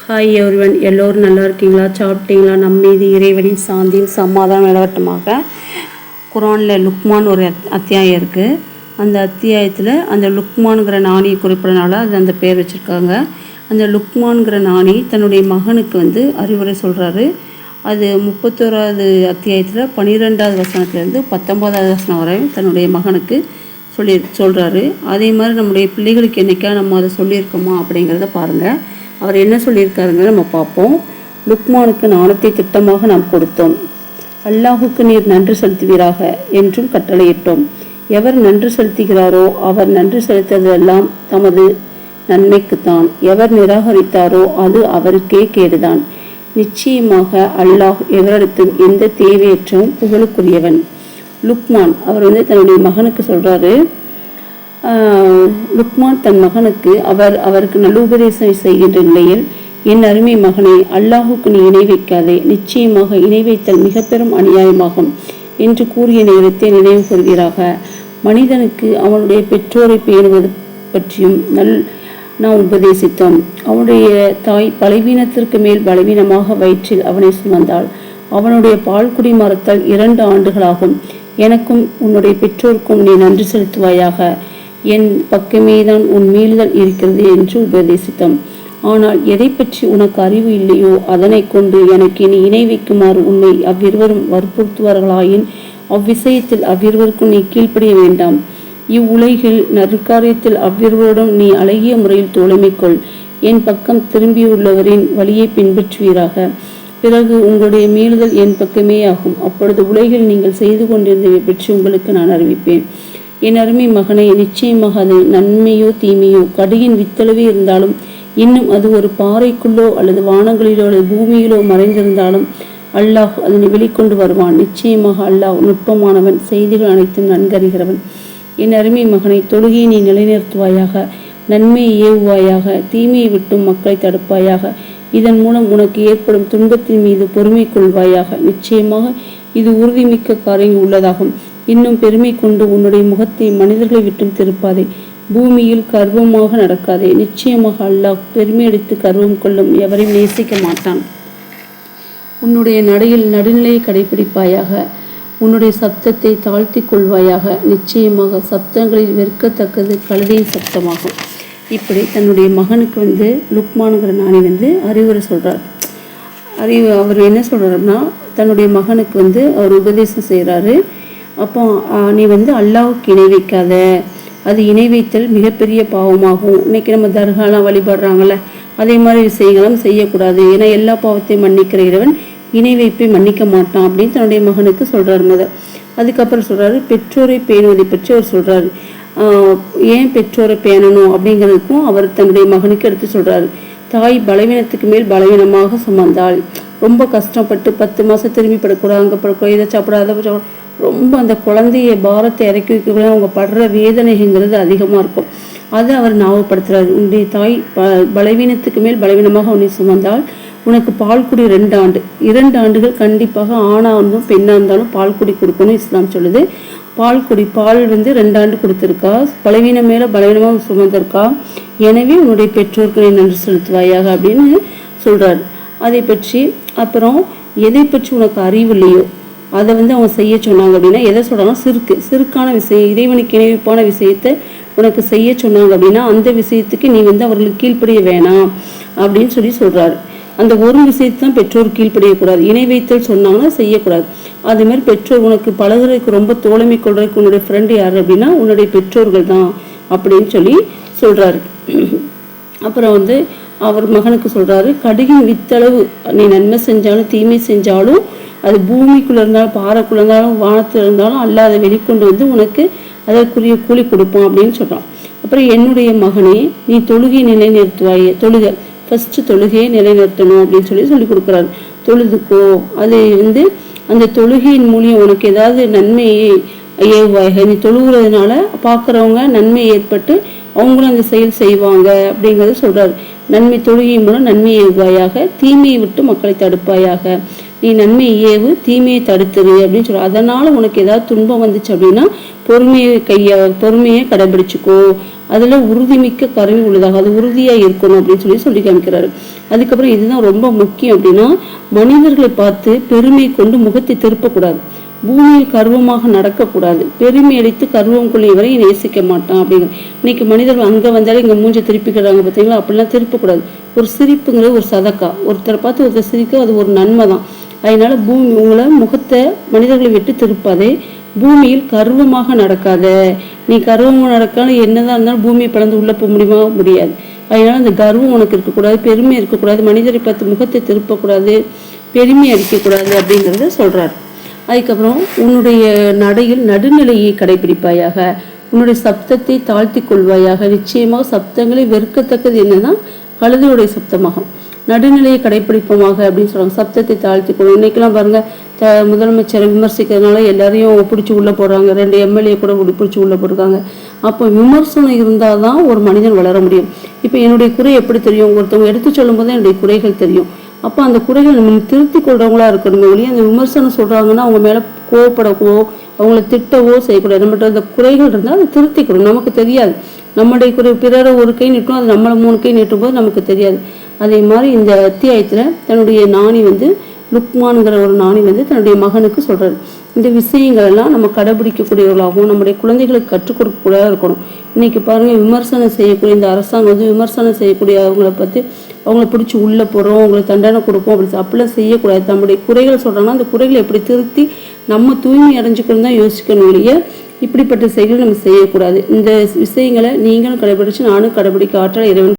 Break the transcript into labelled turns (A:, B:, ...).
A: Hi everyone, எல்லோரும் நல்லா இருக்கீங்களா? சாப்பிட்டீங்களா? நம் மீது இறைவனின் சாந்தியும் சமாதானம் நிலவட்டமாக. குரானில் லுக்மான் ஒரு அத்தியாயம் இருக்குது. அந்த அத்தியாயத்தில் அந்த லுக்மான்கிற நாணியை குறிப்பிடனால அது அந்த பேர் வச்சுருக்காங்க. அந்த லுக்மான்கிற நாணி தன்னுடைய மகனுக்கு அறிவுரை சொல்கிறாரு. அது 31வது அத்தியாயத்தில் 12வது வசனத்துலேருந்து 19வது வசனம் வரையும் தன்னுடைய மகனுக்கு சொல்கிறாரு. அதே மாதிரி நம்முடைய பிள்ளைகளுக்கு என்றைக்கா நம்ம அதை சொல்லியிருக்கோமா அப்படிங்கிறத பாருங்கள். அவர் என்ன சொல்லியிருக்காருங்க நம்ம பார்ப்போம். லுக்மானுக்கு நாணத்தை திட்டமாக நாம் கொடுத்தோம். அல்லாஹுக்கு நீர் நன்றி செலுத்துவீராக என்றும் கட்டளையிட்டோம். எவர் நன்றி செலுத்துகிறாரோ அவர் நன்றி செலுத்துவதெல்லாம் தமது நன்மைக்குத்தான். எவர் நிராகரித்தாரோ அது அவருக்கே கேடுதான். நிச்சயமாக அல்லாஹ் எவரிடத்தும் எந்த தேவையற்றவும் புகழுக்குரியவன். லுக்மான் அவர் தன்னுடைய மகனுக்கு சொல்கிறாரு. லுக்மான் தன் மகனுக்கு அவருக்கு நல்லுபதேசம் செய்கின்ற நிலையில், என் அருமை மகனே, அல்லாஹுக்கு நீ இணை வைக்காதே. நிச்சயமாக இணை வைத்தல் மிக பெரும் அநியாயமாகும் என்று கூறிய நேரத்தை நினைவு கூறுவீராக. மனிதனுக்கு அவனுடைய பெற்றோரை பேணுவது பற்றியும் நாம் உபதேசித்தோம். அவனுடைய தாய் பலவீனத்திற்கு மேல் பலவீனமாக வயிற்றில் அவனை சுமந்தாள். அவனுடைய பால் குடி மறுத்தல் 2 ஆண்டுகளாகும். எனக்கும் உன்னுடைய பெற்றோருக்கும் நீ நன்றி செலுத்துவாயாக. என் பக்கமேதான் உன் மீளுதல் இருக்கிறது என்று உபதேசித்தோம். ஆனால் எதை பற்றி உனக்கு அறிவு இல்லையோ அதனை கொண்டு எனக்கு இனி இணை வைக்குமாறு உன்னை அவ்விருவரும் வற்புறுத்துவார்களாயின் அவ்விஷயத்தில் அவ்விருவருக்கும் நீ கீழ்ப்படிய வேண்டாம். இவ்வுலகில் நற்காரியத்தில் அவ்விருவருடன் நீ அழகிய முறையில் தோழமை கொள். என் பக்கம் திரும்பியுள்ளவரின் வழியை பின்பற்றுவீராக. பிறகு உங்களுடைய மீளுதல் என் பக்கமே ஆகும். அப்பொழுது உலகில் நீங்கள் செய்து கொண்டிருந்தவை பற்றி உங்களுக்கு நான் அறிவிப்பேன். என் அருமை மகனை, நிச்சயமாக அது நன்மையோ தீமையோ கடுகின் வித்தளவே இருந்தாலும், இன்னும் அது ஒரு பாறைக்குள்ளோ அல்லது வானங்களிலோ அல்லது பூமியிலோ மறைந்திருந்தாலும் அல்லாஹ் அதனை வெளிக்கொண்டு வருவான். நிச்சயமாக அல்லாஹ் நுட்பமானவன், செய்திகள் அனைத்தும் நன்கறிகிறவன். என் அருமை மகனை, தொழுகையை நீ நிலைநிறுத்துவாயாக, நன்மையை ஏவுவாயாக, தீமையை விட்டும் மக்களை தடுப்பாயாக. இதன் மூலம் உனக்கு ஏற்படும் துன்பத்தின் மீது பொறுமை கொள்வாயாக. நிச்சயமாக இது உறுதிமிக்க காரியங்கள் உள்ளதாகும். இன்னும் பெருமை கொண்டு உன்னுடைய முகத்தை மனிதர்களை விட்டும் திருப்பாதே. பூமியில் கர்வமாக நடக்காதே. நிச்சயமாக அல்லாஹ் பெருமையடித்து கர்வம் கொள்ளும் எவரையும் நேசிக்க மாட்டான். உன்னுடைய நடையில் நடுநிலையை கடைபிடிப்பாயாக. உன்னுடைய சப்தத்தை தாழ்த்தி கொள்வாயாக. நிச்சயமாக சப்தங்களில் வெறுக்கத்தக்கது கழுதையின் சப்தமாகும். இப்படி தன்னுடைய மகனுக்கு லுக்மானுங்கிற நாணி அறிவுரை சொல்கிறார். அவர் என்ன சொல்கிறாருன்னா, தன்னுடைய மகனுக்கு அவர் உபதேசம் செய்கிறாரு. அப்போ நீ அல்லாஹுக்கு இணை வைக்காத. அது இணை வைத்தல் மிகப்பெரிய பாவமாகும். இன்னைக்கு நம்ம தர்காலாம் வழிபடுறாங்கள்ல, அதே மாதிரி விஷயங்களும் செய்யக்கூடாது. ஏன்னா எல்லா பாவத்தையும் மன்னிக்கிற இறைவன் இணை வைப்பை மன்னிக்க மாட்டான் அப்படின்னு தன்னுடைய மகனுக்கு சொல்கிறாரு. அதுக்கப்புறம் சொல்கிறாரு, பெற்றோரை பேணுவதை பற்றி அவர் சொல்கிறாரு. ஏன் பெற்றோரை பேணணும் அப்படிங்கிறதுக்கும் அவர் தன்னுடைய மகனுக்கு எடுத்து சொல்கிறாரு. தாய் பலவீனத்துக்கு மேல் பலவீனமாக சுமந்தாள். ரொம்ப கஷ்டப்பட்டு 10 மாதம் திரும்பி படக்கூடாது, அங்கே படக்கூடாது, இதை சாப்பிடாத ரொம்ப அந்த குழந்தைய பாரத்தை இறக்கி வைக்கக்கூட அவங்க படுற வேதனைங்கிறது அதிகமாக இருக்கும். அதை அவர் ஞாபகப்படுத்துகிறார். உன்னுடைய தாய் பலவீனத்துக்கு மேல் பலவீனமாக உன்னை சுமந்தால் உனக்கு பால்குடி 2 ஆண்டு 2 ஆண்டுகள் கண்டிப்பாக ஆணாக இருந்தும் பெண்ணாக இருந்தாலும் பால்குடி கொடுக்கணும் இஸ்லாம் சொல்லுது. பால் 2 ஆண்டு கொடுத்துருக்கா. பலவீனம் மேலே பலவீனமாக சுமந்திருக்கா. எனவே உன்னுடைய பெற்றோருக்கு நீ நன்றி செலுத்துவாயாக அப்படின்னு சொல்கிறார். அதை பற்றி அப்புறம் எதை பற்றி உனக்கு அறிவு இல்லையோ அதை அவங்க செய்ய சொன்னாங்க அப்படின்னா, எதை சொல்கிறாங்கன்னா சிறுக்கான விஷயம், இறைவனுக்கு இணைவிப்பான விஷயத்தை உனக்கு செய்ய சொன்னாங்க அப்படின்னா அந்த விஷயத்துக்கு நீ அவர்களுக்கு கீழ்ப்படிய வேணாம் அப்படின்னு சொல்கிறாரு. அந்த ஒரு விஷயத்தை தான் பெற்றோர் கீழ்ப்படியக்கூடாது. இணை வைத்தல் சொன்னாங்கன்னா செய்யக்கூடாது. அதே மாதிரி பெற்றோர் உனக்கு பழகுறதுக்கு ரொம்ப தோழமை கொள்றதுக்கு உன்னுடைய ஃப்ரெண்டு யார் அப்படின்னா உன்னுடைய பெற்றோர்கள் தான் அப்படின்னு சொல்கிறாரு. அப்புறம் அவர் மகனுக்கு சொல்கிறாரு, கடுகின் வித்தளவு நீ நன்மை செஞ்சாலும் தீமை செஞ்சாலும், அது பூமிக்குள்ளே இருந்தாலும் பாறைக்குள்ளே இருந்தாலும் வானத்தில் இருந்தாலும் அல்லாஹ் அதை வெளிக்கொண்டு உனக்கு அதற்குரிய கூலி கொடுப்போம் அப்படின்னு சொல்கிறான். அப்புறம் என்னுடைய மகனே, நீ தொழுகையை நிலைநிறுத்துவாயே. ஃபஸ்ட்டு தொழுகையை நிலைநிறுத்தணும் அப்படின்னு சொல்லி கொடுக்குறாரு. தொழுதுக்கோ. அது அந்த தொழுகையின் மூலியம் உனக்கு ஏதாவது நன்மையை ஏவுவாயாக. நீ தொழுகிறதுனால பார்க்குறவங்க நன்மை ஏற்பட்டு அவங்களும் அந்த செயல் செய்வாங்க அப்படிங்கிறத சொல்கிறாரு. தொழுகை மூலம் நன்மையை ஏவுவாயாக, தீமையை விட்டு மக்களை தடுப்பாயாக. நீ நன்மையை ஏவு, தீமையை தடுத்துரு அப்படின்னு சொல்ற. அதனால உனக்கு ஏதாவது துன்பம் வந்துச்சு அப்படின்னா பொறுமையை கடைபிடிச்சுக்கோ, அதுல உறுதிமிக்க கருவி உள்ளதாக, அது உறுதியா இருக்கணும் அப்படின்னு சொல்லி காமிக்கிறாரு. அதுக்கப்புறம் இதுதான் ரொம்ப முக்கியம் அப்படின்னா, மனிதர்களை பார்த்து பெருமை கொண்டு முகத்தை திருப்பக்கூடாது, பூமியில் கர்வமாக நடக்கக்கூடாது, பெருமை அடித்து கர்வம் கொள்ளையவரை நேசிக்க மாட்டான் அப்படிங்கிற. இன்னைக்கு மனிதர்கள் அங்க வந்தாலும் இங்க மூஞ்ச திருப்பிக்கிறாங்க பார்த்தீங்களா, அப்படிலாம் திருப்பக்கூடாது. ஒரு சிரிப்புங்கிறது ஒரு சதக்கா, ஒருத்தரை பார்த்து ஒருத்தர் சிரிக்க அது ஒரு நன்மை தான். அதனால உங்களை முகத்தை மனிதர்களை விட்டு திருப்பாதே, பூமியில் கர்வமாக நடக்காத. நீ கர்வமாக நடக்காலும் என்னதான் இருந்தாலும் பூமியை பிளந்து உள்ள போக முடியாது. அதனால அந்த கர்வம் உனக்கு இருக்கக்கூடாது, பெருமை இருக்கக்கூடாது, மனிதரை பார்த்து முகத்தை திருப்பக்கூடாது, பெருமை அடிக்கக்கூடாது அப்படிங்கிறத சொல்றாரு. அதுக்கப்புறம் உன்னுடைய நடையில் நடுநிலையை கடைபிடிப்பாயாக, உன்னுடைய சப்தத்தை தாழ்த்தி கொள்வாயாக. நிச்சயமாக சப்தங்களை வெறுக்கத்தக்கது என்னன்னா கழுதையுடைய சப்தமாகும். நடுநிலையை கடைபிடிப்போமாக அப்படின்னு சொல்றாங்க. சப்தத்தை தாழ்த்தி கொள்ளும். இன்னைக்கெல்லாம் பாருங்க, முதலமைச்சரை விமர்சிக்கிறதுனால எல்லாரையும் பிடிச்சி உள்ள போடுறாங்க, 2 எம்எல்ஏ கூட பிடிச்சி உள்ள போடுறாங்க. அப்போ விமர்சனம் இருந்தால்தான் ஒரு மனிதன் வளர முடியும். இப்போ என்னுடைய குறை எப்படி தெரியும், ஒருத்தவங்க எடுத்து சொல்லும் போது என்னுடைய குறைகள் தெரியும். அப்போ அந்த குறைகள் நம்ம திருத்தி கொள்றவங்களா இருக்கணுமே ஒழிய அந்த விமர்சனம் சொல்றாங்கன்னா அவங்க மேல கோவப்படவோ அவங்கள திட்டவோ செய்யக்கூடாது. நம்மகிட்ட அந்த குறைகள் இருந்தால் அதை திருத்திக்கணும். நமக்கு தெரியாது, நம்முடைய குறை பிறரை ஒரு கை நீட்டும், அது நம்மளை 3 கை நீட்டும் போது நமக்கு தெரியாது. அதே மாதிரி இந்த அத்தியாயத்துல தன்னுடைய நாணி லுக்மானுங்கிற ஒரு நாணி தன்னுடைய மகனுக்கு சொல்றாரு, இந்த விஷயங்கள் எல்லாம் நம்ம கடைபிடிக்கக்கூடியவர்களாகவும் நம்முடைய குழந்தைகளுக்கு கற்றுக் கொடுக்கக்கூடியதா இருக்கணும். இன்னைக்கு பாருங்க, விமர்சனம் செய்யக்கூடிய இந்த அரசாங்கம் விமர்சனம் செய்யக்கூடிய அவங்கள பத்தி அவங்கள பிடிச்சி உள்ள போறோம், அவங்களுக்கு தண்டனை கொடுப்போம் அப்படிலாம் செய்யக்கூடாது. நம்முடைய குறைகள் சொல்றாங்கன்னா அந்த குறைகளை எப்படி திருத்தி நம்ம தூய்மை அடைஞ்சுக்கணும் தான் யோசிக்கணும் இல்லையா, இப்படிப்பட்ட செயல்கள் நம்ம செய்யக்கூடாது. இந்த விஷயங்களை நீங்களும் கடைபிடிச்சு நானும் கடைபிடிக்க ஆற்றல் இறைவன்